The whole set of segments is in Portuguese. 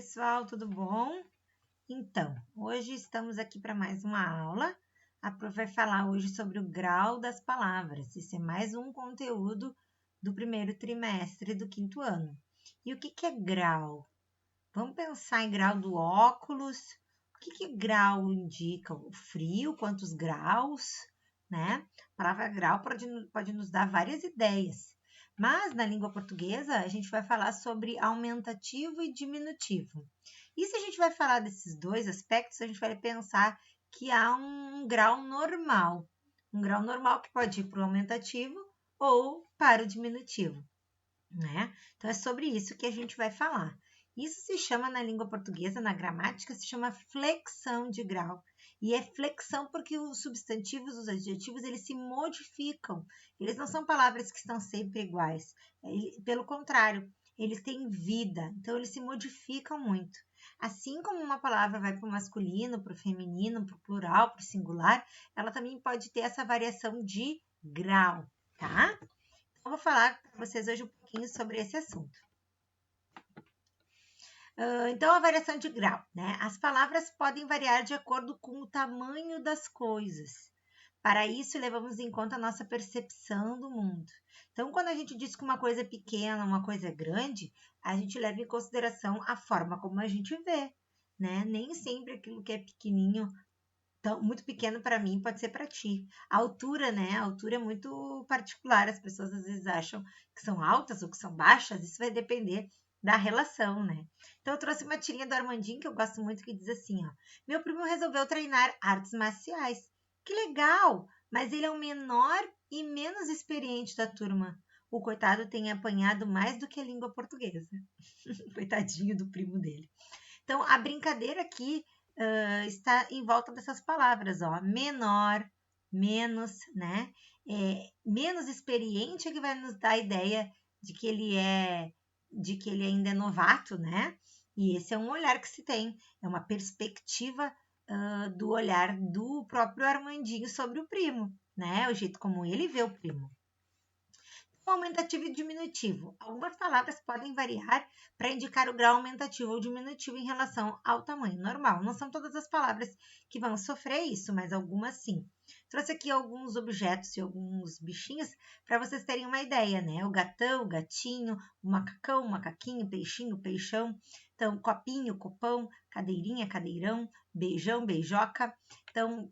pessoal, tudo bom? Então, hoje estamos aqui para mais uma aula. A Prof vai falar hoje sobre o grau das palavras. Esse é mais um conteúdo do primeiro trimestre do quinto ano. E o que é grau? Vamos pensar em grau do óculos. O que grau indica? O frio, quantos graus, né? A palavra grau pode nos dar várias ideias. Mas, na língua portuguesa, a gente vai falar sobre aumentativo e diminutivo. E se a gente vai falar desses dois aspectos, a gente vai pensar que há um grau normal. Um grau normal que pode ir para o aumentativo ou para o diminutivo, né? Então, é sobre isso que a gente vai falar. Isso se chama, na língua portuguesa, na gramática, se chama flexão de grau. E é flexão porque os substantivos, os adjetivos, eles se modificam. Eles não são palavras que estão sempre iguais. Pelo contrário, eles têm vida. Então, eles se modificam muito. Assim como uma palavra vai para o masculino, para o feminino, para o plural, para o singular, ela também pode ter essa variação de grau, tá? Eu vou falar para vocês hoje um pouquinho sobre esse assunto. Então, a variação de grau, né? As palavras podem variar de acordo com o tamanho das coisas. Para isso, levamos em conta a nossa percepção do mundo. Então, quando a gente diz que uma coisa é pequena, uma coisa é grande, a gente leva em consideração a forma como a gente vê, né? Nem sempre aquilo que é pequenininho, muito pequeno para mim, pode ser para ti. A altura, né? A altura é muito particular. As pessoas às vezes acham que são altas ou que são baixas. Isso vai depender da relação, né? Então, eu trouxe uma tirinha do Armandinho, que eu gosto muito, que diz assim, ó. Meu primo resolveu treinar artes marciais. Que legal! Mas ele é o menor e menos experiente da turma. O coitado tem apanhado mais do que a língua portuguesa. Coitadinho do primo dele. Então, a brincadeira aqui está em volta dessas palavras, ó. Menor, menos, né? Menos experiente é que vai nos dar a ideia de que ele ainda é novato, né? E esse é um olhar que se tem, é uma perspectiva do olhar do próprio Armandinho sobre o primo, né? O jeito como ele vê o primo. Aumentativo e diminutivo. Algumas palavras podem variar para indicar o grau aumentativo ou diminutivo em relação ao tamanho normal. Não são todas as palavras que vão sofrer isso, mas algumas sim. Trouxe aqui alguns objetos e alguns bichinhos para vocês terem uma ideia, né? O gatão, o gatinho, o macacão, o macaquinho, peixinho, peixão. Então, copinho, copão, cadeirinha, cadeirão, beijão, beijoca. Então,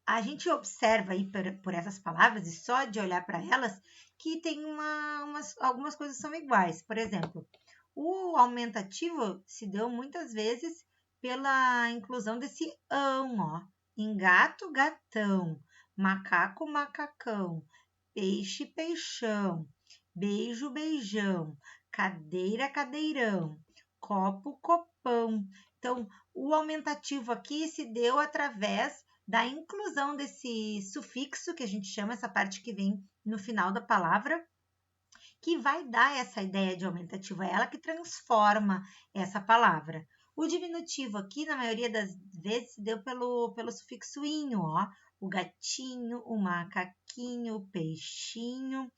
a gente observa aí por essas palavras e só de olhar para elas que tem algumas coisas são iguais. Por exemplo, o aumentativo se deu muitas vezes pela inclusão desse ão, ó. Engato, gatão, macaco, macacão, peixe, peixão, beijo, beijão, cadeira, cadeirão, copo, copão. Então, o aumentativo aqui se deu através da inclusão desse sufixo, que a gente chama essa parte que vem no final da palavra, que vai dar essa ideia de aumentativo, é ela que transforma essa palavra. O diminutivo aqui, na maioria das vezes, se deu pelo sufixo inho, ó. O gatinho, o macaquinho, o peixinho.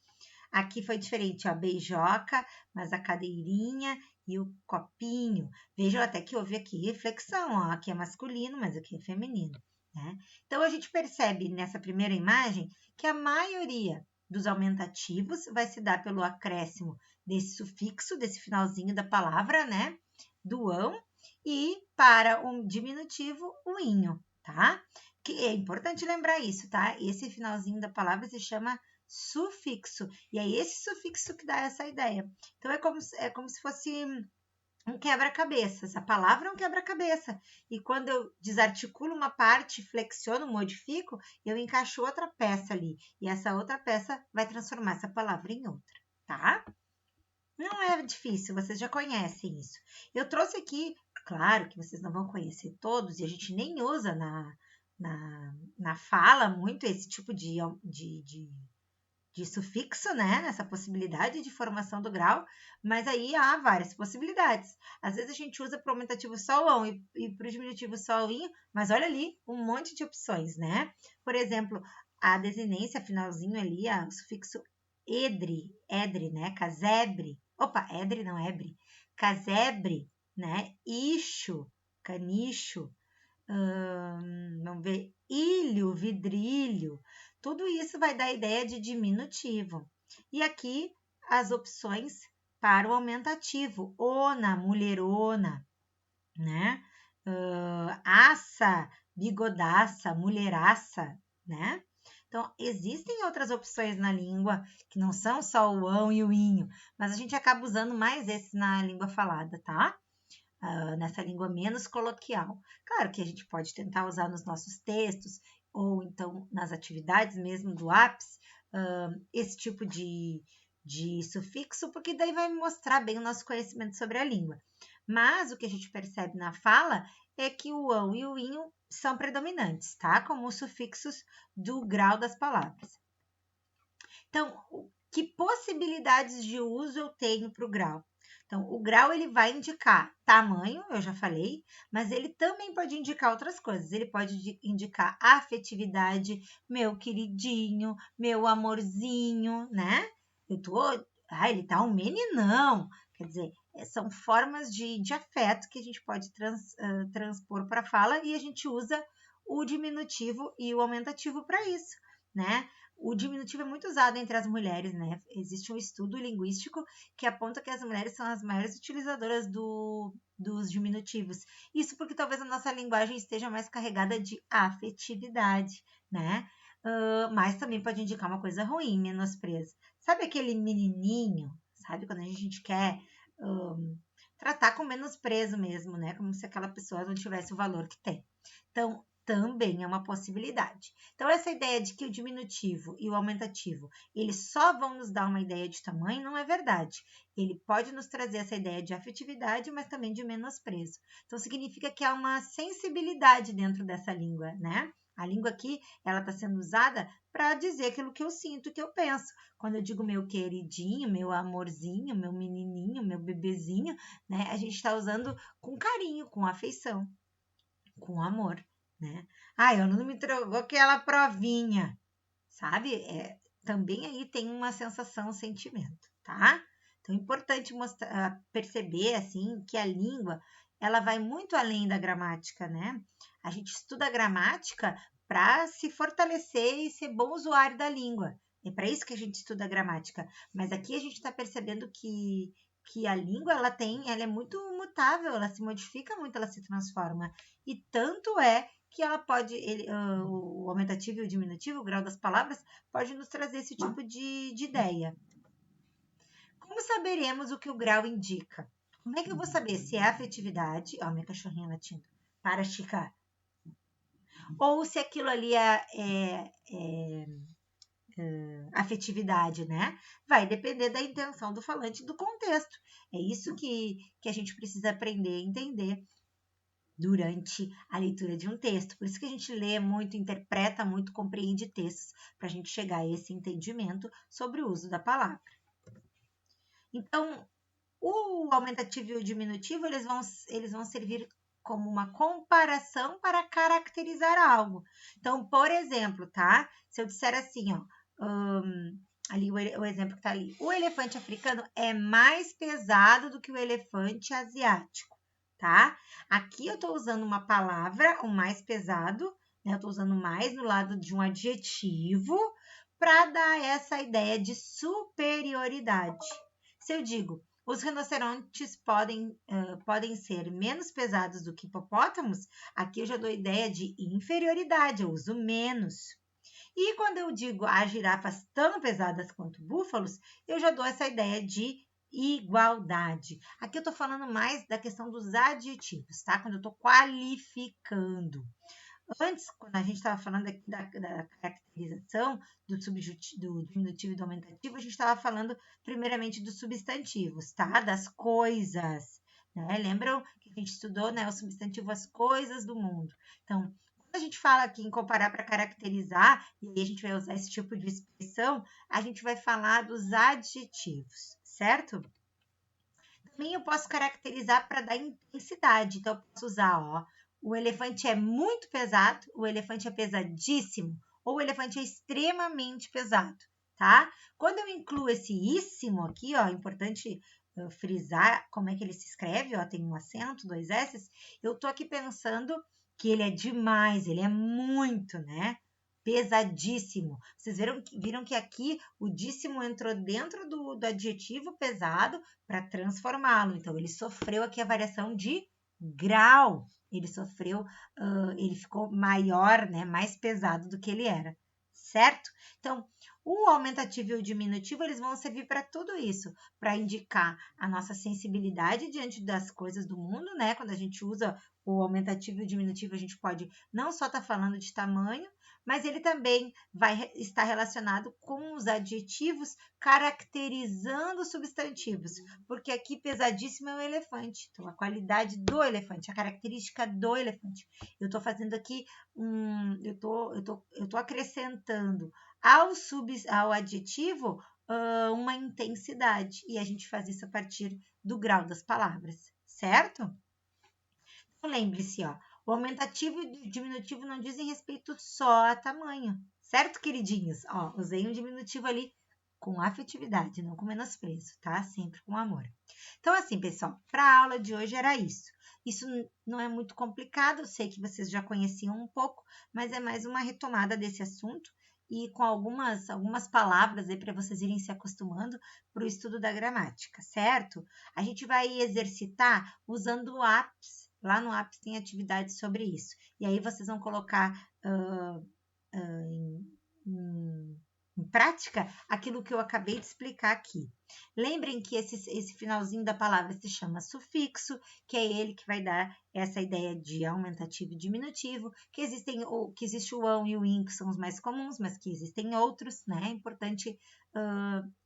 Aqui foi diferente, ó, a beijoca, mas a cadeirinha e o copinho. Vejam até que houve aqui reflexão, ó. Aqui é masculino, mas aqui é feminino. Né? Então, a gente percebe nessa primeira imagem que a maioria dos aumentativos vai se dar pelo acréscimo desse sufixo, desse finalzinho da palavra, né? Do ão, e para o diminutivo, o inho, tá? Que é importante lembrar isso, tá? Esse finalzinho da palavra se chama sufixo, e é esse sufixo que dá essa ideia. Então, é como se fosse um quebra-cabeças. A palavra é um quebra-cabeça. E quando eu desarticulo uma parte, flexiono, modifico, eu encaixo outra peça ali. E essa outra peça vai transformar essa palavra em outra, tá? Não é difícil, vocês já conhecem isso. Eu trouxe aqui, claro que vocês não vão conhecer todos, e a gente nem usa na fala muito esse tipo de sufixo, né? Nessa possibilidade de formação do grau, mas aí há várias possibilidades. Às vezes a gente usa para o aumentativo só o ão e para o diminutivo só o inho, mas olha ali, um monte de opções, né? Por exemplo, a desinência, finalzinho ali, o sufixo edre, né? Casebre. Opa, edre não, ebre. Casebre né? Ixo, canicho, vamos ver, ilho, vidrilho. Tudo isso vai dar ideia de diminutivo. E aqui as opções para o aumentativo: ona, mulherona, né? Aça, bigodaça, mulheraça, né? Então, existem outras opções na língua que não são só o ão e o inho, mas a gente acaba usando mais esses na língua falada, tá? Nessa língua menos coloquial. Claro que a gente pode tentar usar nos nossos textos ou então nas atividades mesmo do ápice, esse tipo de sufixo, porque daí vai mostrar bem o nosso conhecimento sobre a língua. Mas o que a gente percebe na fala é que o ão e o inho são predominantes, tá? Como os sufixos do grau das palavras. Então, que possibilidades de uso eu tenho para o grau? Então, o grau ele vai indicar tamanho, eu já falei, mas ele também pode indicar outras coisas. Ele pode indicar afetividade, meu queridinho, meu amorzinho, né? Ele tá um meninão. Quer dizer, são formas de afeto que a gente pode transpor para a fala e a gente usa o diminutivo e o aumentativo para isso, né? O diminutivo é muito usado entre as mulheres, né? Existe um estudo linguístico que aponta que as mulheres são as maiores utilizadoras dos diminutivos. Isso porque talvez a nossa linguagem esteja mais carregada de afetividade, né? Mas também pode indicar uma coisa ruim, menosprezo. Sabe aquele menininho? Sabe quando a gente quer tratar com menosprezo mesmo, né? Como se aquela pessoa não tivesse o valor que tem. Então, também é uma possibilidade. Então, essa ideia de que o diminutivo e o aumentativo, eles só vão nos dar uma ideia de tamanho, não é verdade. Ele pode nos trazer essa ideia de afetividade, mas também de menosprezo. Então, significa que há uma sensibilidade dentro dessa língua, né? A língua aqui, ela está sendo usada para dizer aquilo que eu sinto, que eu penso. Quando eu digo meu queridinho, meu amorzinho, meu menininho, meu bebezinho, né? A gente está usando com carinho, com afeição, com amor, né? Eu não me entregou aquela provinha, sabe? Também aí tem uma sensação, um sentimento, tá? Então é importante perceber, assim, que a língua, ela vai muito além da gramática, né? A gente estuda a gramática para se fortalecer e ser bom usuário da língua. É para isso que a gente estuda a gramática. Mas aqui a gente está percebendo que a língua, ela é muito mutável, ela se modifica muito, ela se transforma. E tanto é que ela pode, o aumentativo e o diminutivo, o grau das palavras, pode nos trazer esse tipo de ideia. Como saberemos o que o grau indica? Como é que eu vou saber se é afetividade? Ó, minha cachorrinha latindo. Para, Chica. Ou se aquilo ali é afetividade, né? Vai depender da intenção do falante e do contexto. É isso que a gente precisa aprender a entender durante a leitura de um texto. Por isso que a gente lê muito, interpreta muito, compreende textos, para a gente chegar a esse entendimento sobre o uso da palavra. Então, o aumentativo e o diminutivo, eles vão servir como uma comparação para caracterizar algo. Então, por exemplo, tá? Se eu disser assim, ó, ali o exemplo que tá ali, o elefante africano é mais pesado do que o elefante asiático, tá? Aqui eu tô usando uma palavra, o mais pesado, né? Eu tô usando mais no lado de um adjetivo para dar essa ideia de superioridade. Se eu digo, os rinocerontes podem ser menos pesados do que hipopótamos, aqui eu já dou ideia de inferioridade, eu uso menos. E quando eu digo as girafas tão pesadas quanto búfalos, eu já dou essa ideia de igualdade. Aqui eu estou falando mais da questão dos adjetivos, tá? Quando eu estou qualificando. Antes, quando a gente estava falando aqui da caracterização do diminutivo e do aumentativo, a gente estava falando primeiramente dos substantivos, tá? Das coisas, né? Lembram que a gente estudou, né, o substantivo as coisas do mundo. Então, quando a gente fala aqui em comparar para caracterizar, e aí a gente vai usar esse tipo de expressão, a gente vai falar dos adjetivos, certo? Também eu posso caracterizar para dar intensidade. Então, eu posso usar, ó, o elefante é muito pesado, o elefante é pesadíssimo, ou o elefante é extremamente pesado, tá? Quando eu incluo esse íssimo aqui, ó, é importante frisar como é que ele se escreve, ó, tem um acento, 2 S's, eu tô aqui pensando que ele é demais, ele é muito, né? Pesadíssimo. Vocês viram que aqui o díssimo entrou dentro do adjetivo pesado para transformá-lo. Então, ele sofreu aqui a variação de grau. Ele sofreu, ele ficou maior, né? Mais pesado do que ele era, certo? Então, o aumentativo e o diminutivo, eles vão servir para tudo isso, para indicar a nossa sensibilidade diante das coisas do mundo, né? Quando a gente usa o aumentativo e o diminutivo, a gente pode não só estar falando de tamanho, mas ele também vai estar relacionado com os adjetivos caracterizando substantivos, porque aqui pesadíssimo é o elefante, então a qualidade do elefante, a característica do elefante. Eu estou fazendo aqui eu tô acrescentando ao adjetivo uma intensidade, e a gente faz isso a partir do grau das palavras, certo? Então, lembre-se, ó, o aumentativo e o diminutivo não dizem respeito só a tamanho, certo, queridinhos? Ó, usei um diminutivo ali com afetividade, não com menosprezo, tá? Sempre com amor. Então, assim, pessoal, para a aula de hoje era isso. Isso não é muito complicado, eu sei que vocês já conheciam um pouco, mas é mais uma retomada desse assunto e com algumas palavras aí para vocês irem se acostumando para o estudo da gramática, certo? A gente vai exercitar usando o APS. Lá no APS tem atividades sobre isso. E aí vocês vão colocar em prática aquilo que eu acabei de explicar aqui. Lembrem que esse finalzinho da palavra se chama sufixo, que é ele que vai dar essa ideia de aumentativo e diminutivo, que existe o ão e o in, que são os mais comuns, mas que existem outros, né? É importante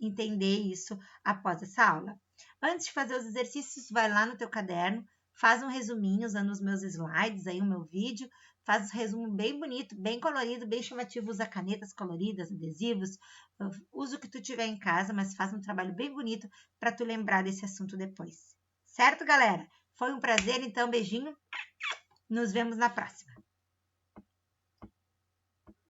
entender isso após essa aula. Antes de fazer os exercícios, vai lá no teu caderno, faz um resuminho usando os meus slides, aí o meu vídeo, faz um resumo bem bonito, bem colorido, bem chamativo, usa canetas coloridas, adesivos, usa o que tu tiver em casa, mas faz um trabalho bem bonito para tu lembrar desse assunto depois. Certo, galera? Foi um prazer, então, beijinho, nos vemos na próxima.